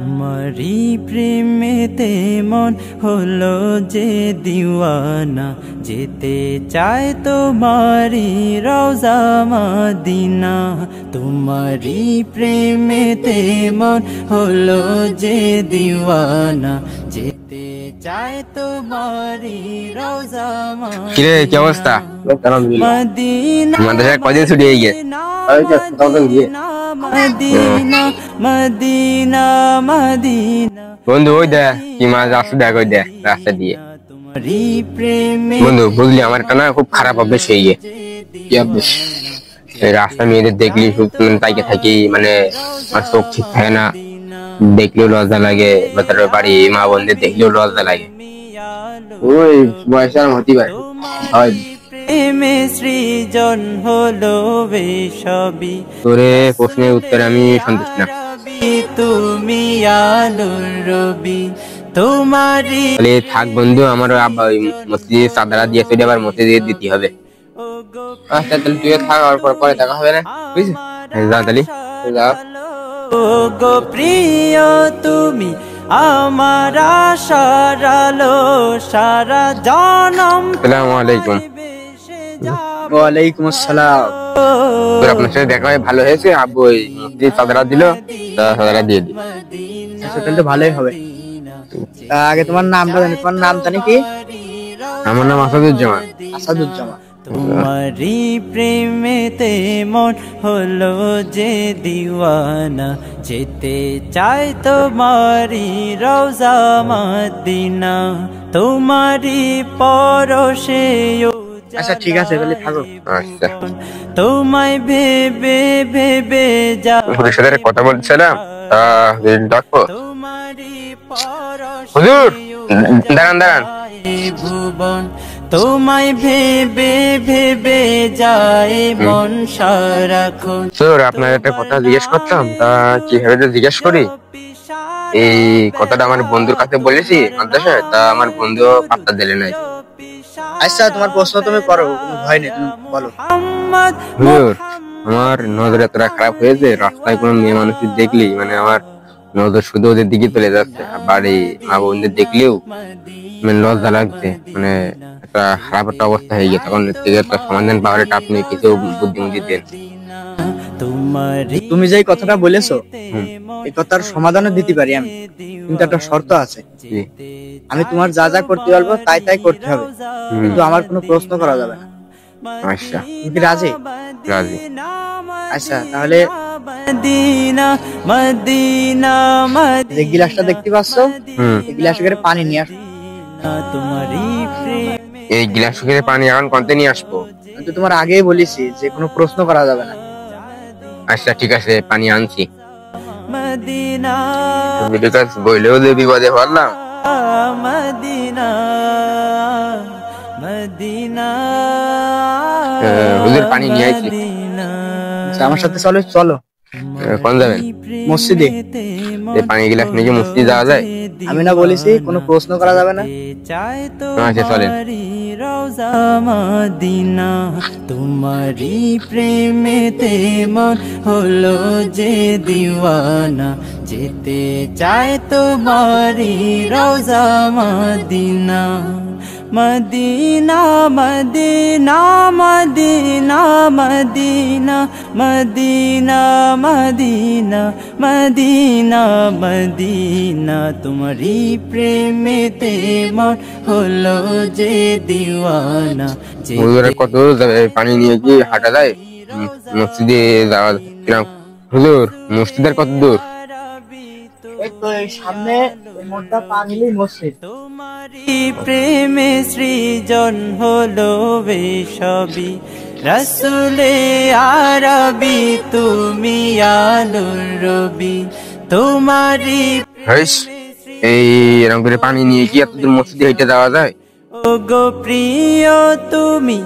তোমারি প্রেমেতে মন হলো যে দিওয়ানা, যেতে চায় তোমারি রওজা মদিনা। তোমারি প্রেমেতে মন হলো যে দিওয়ানা, যেতে চায় তোমারি রওজা মদিনা। কিরে কি অবস্থা? মদিনা মাদ্রাসায় কদিন ছুটি হয়ে গিয়ে? মদিনা মদিনা মদিনা। বন্ধু ওই দেখ কি মাছ আসছে, দেখ ওই দেখ রাস্তা দিয়ে। তোমারি প্রেমে বন্ধু বুঝলি আমার একটা না খুব খারাপ অভ্যেস হয়ে গিয়ে। কি অভ্যেস? এই রাস্তা মেয়েদের দেখলি খুব তাইকে থাকি, মানে আমার চোখ ঠিক থাকে না, দেখলেও লজ্জা লাগে, বা তার বাড়ি মা বোনদের দেখলেও লজ্জা লাগে। ওই বয়সে আর হতে পারে প্রেমে সৃজন হলো বেশবি। তোরে প্রশ্নের উত্তরে আমি সন্তুষ্ট না। তুমি আলোর রবি, তোমারি তাহলে থাক বন্ধু, আমার আব্বা ওই মসজিদে চাঁদারা দিয়েছে, আবার মসজিদে দিতে হবে। আচ্ছা তাহলে তুই থাক, আর পরে দেখা হবে না, বুঝলি? যা তাহলে যা। গো প্রিয় তুমি আমার আশার আলো, সারা জনম আসসালামু আলাইকুম। ওয়ালাইকুম আসসালাম। তোর আপনার সাথে দেখা হয়ে ভালো হয়েছে। আব্বু ওই মসজিদে চাঁদারা দিল, তা চাঁদারা দিয়ে দি। আচ্ছা তাহলে তো ভালোই হবে। আগে তোমার নামটা জানি, তোমার নাম জানি কি? আমার নাম আসাদুজ্জামান। আসাদুজ্জামান। তোমারি প্রেমেতে মন হলো যে দিওয়ানা, যেতে চায় তোমারি রওজা মদিনা। তোমারি পরশে আচ্ছা ঠিক আছে তাহলে থাকো। আচ্ছা তোমায় ভেবে ভেবে যা হুজুরের সাথে কথা বলছিলাম, ডাকবো। তোমারি পরশে হুজুর দাঁড়ান দাঁড়ান। ভুবন, তোমায় ভেবে ভেবে যায় মন সারাক্ষণ। স্যার আপনার একটা কথা জিজ্ঞেস করতাম, তা কিভাবে যে জিজ্ঞেস করি। এই কথাটা আমার বন্ধুর কাছে বলেছি মাদ্রাসায়, তা আমার বন্ধু পাত্তা দিলে নাই। আচ্ছা তোমার প্রশ্ন তুমি করো, কোনো ভয় নেই, তুমি বলো। হুজুর আমার নজর এতটা খারাপ হয়েছে, রাস্তায় কোনো মেয়ে মানুষ দেখলি মানে আমার নজর শুধু ওদের দিকে চলে যাচ্ছে, বাড়ি মা বোনদের দেখলেও মানে লজ্জা লাগছে, মানে একটা খারাপ একটা অবস্থা হয়ে গেছে। তখন এর থেকে একটা সমাধান পাওয়ার একটা আপনি কিছু বুদ্ধিমুদ্ধি দেন। তুমি যে কথাটা বলেছো এই কথার সমাধানও দিতে পারি আমি, কিন্তু একটা শর্ত আছে। আমি তোমার যা যা করতে বলবো তাই তাই করতে হবে, কিন্তু আমার কোনো প্রশ্ন করা যাবে না। আচ্ছা তুমি কি রাজি? রাজি। আচ্ছা তাহলে মদিনা মদিনা যে গিলাসটা দেখতে পাচ্ছ, এই গিলাসে করে পানি নিয়ে আসো। তোমারি প্রেমে এই গ্লাস থেকে পানি এখন কন্তে নিয়ে আসবো? আমি তো তোমার আগেই বলেছি যে কোনো প্রশ্ন করা যাবে না। আচ্ছা ঠিক আছে, পানি আনছি। মদিনা বিকাশ বইলেও যে বিপদে পড়লাম। মদিনা মদিনা হুজুর পানি নিয়ে আইছি। আচ্ছা, আমার সাথে চলো চলো। কোন যাবেন? মসজিদে। এই পানি গ্লাস নিয়ে মসজিদে যাওয়া যায়? আমি না বলেছি কোনো প্রশ্ন করা যাবে না। আচ্ছা চলেন। রওজা মদিনা, তোমারি প্রেমেতে মন হলো যে দিওয়ানা, যেতে চায় তোমারি রওজা মদিনা। মদিনা মদিনা মদিনা মদিনা মদিনা মদিনা মদিনা মদিনা। তোমারি প্রেমেতে মন হলো যে দিওয়ানা। হুজুরের কত দূর যাবে? পানি নিয়ে কি হাঁটা যায়? মসজিদে যাওয়া কিরকম? হুজুর মসজিদের কত দূর? এই তো এই সামনে মোড়টা পা দিলেই মসজিদ। তোমারি প্রেমে সৃজন হলো বেশবি, রাসূলে আরবি তুমি আলোর রবি। তোমারি এই এরকম করে পানি নিয়ে কি এত দূর মসজিদে হেঁটে যাওয়া যায়? ও গো প্রিয় তুমি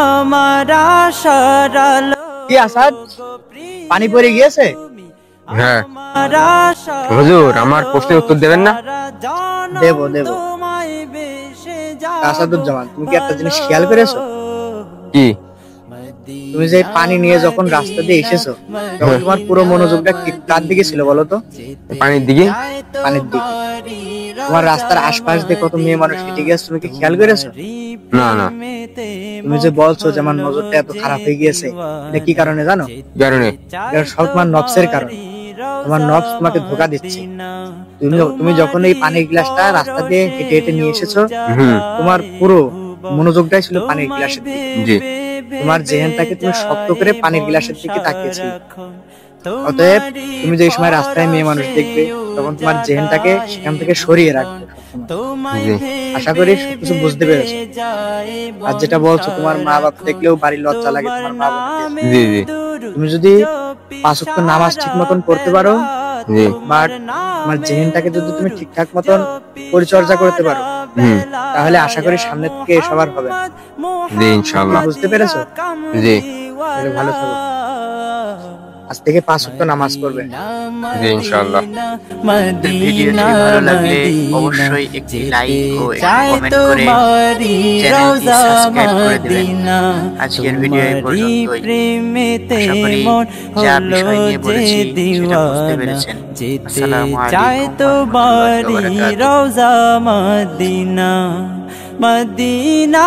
আমার আশার আলো। কি আসাদ, পানি পড়ে গিয়েছে? হ্যাঁ হুজুর, আমার প্রশ্নের উত্তর দেবেন না? দেবো দেবো। আসাদুজ্জামান, তুমি কি একটা জিনিস খেয়াল করেছো? কি? তুমি যে পানি নিয়ে যখন রাস্তা দিয়ে এসেছো তখন তোমার পুরো মনোযোগটা কার দিকে ছিল বলো তো? পানির দিকে। পানির দিকে। তোমার রাস্তার আশপাশ দিয়ে কত মেয়ে মানুষ হেঁটে গেছে, তুমি কি খেয়াল করেছো? না না। তুমি যে বলছো যে আমার নজরটা এত খারাপ হয়ে গিয়েছে, এটা কি কারণে জানো? কারণে এটা সব তোমার নফসের কারণে। তোমার নফস তোমাকে ধোঁকা দিচ্ছে। তুমি যখন এই পানির গ্লাসটা রাস্তা দিয়ে হেঁটে হেঁটে নিয়ে এসেছো, তোমার পুরো মনোযোগটাই ছিল পানির গ্লাসের দিকে। জি। তোমার জেহেনটাকে তুমি শক্ত করে পানির গ্লাসের দিকে তাকিয়েছিলে। অতএব তুমি যে সময় রাস্তায় মেয়ে মানুষ দেখবে তখন তোমার জেহেনটাকে সেখান থেকে সরিয়ে রাখবে সবসময়। আশা করি সবকিছু বুঝতে পেরেছো। আর যেটা বলছো তোমার মা বাপ দেখলেও বাড়ির লজ্জা লাগে তোমার মা বাপ। জি জি। তুমি যদি 5 ওয়াক্ত নামাজ ঠিক মতন পড়তে পারো, জি, বাট তোমার জেহেনটাকে যদি তুমি ঠিকঠাক মতন পরিচর্যা করতে পারো, তাহলে আশা করি সামনে থেকে সবার হবে। জি ইনশাআল্লাহ। বুঝতে পেরেছো? জি। তাহলে ভালো থাকো। আজ থেকে 5 ওয়াক্ত নামাজ পড়বে। জি ইনশাআল্লাহ। ভিডিওটি ভালো লাগলে অবশ্যই একটি লাইক ও কমেন্ট করে চ্যানেলটি সাবস্ক্রাইব করে দিবেন। আজকের ভিডিও এই পর্যন্তই। আশা করি যা বিষয় নিয়ে বলেছি সেটা বুঝতে পেরেছেন। আসসালামু আলাইকুম ওয়া রাহমাতুল্লাহি ওয়া বারাকাতুহু। রওজা মদিনা মদিনা।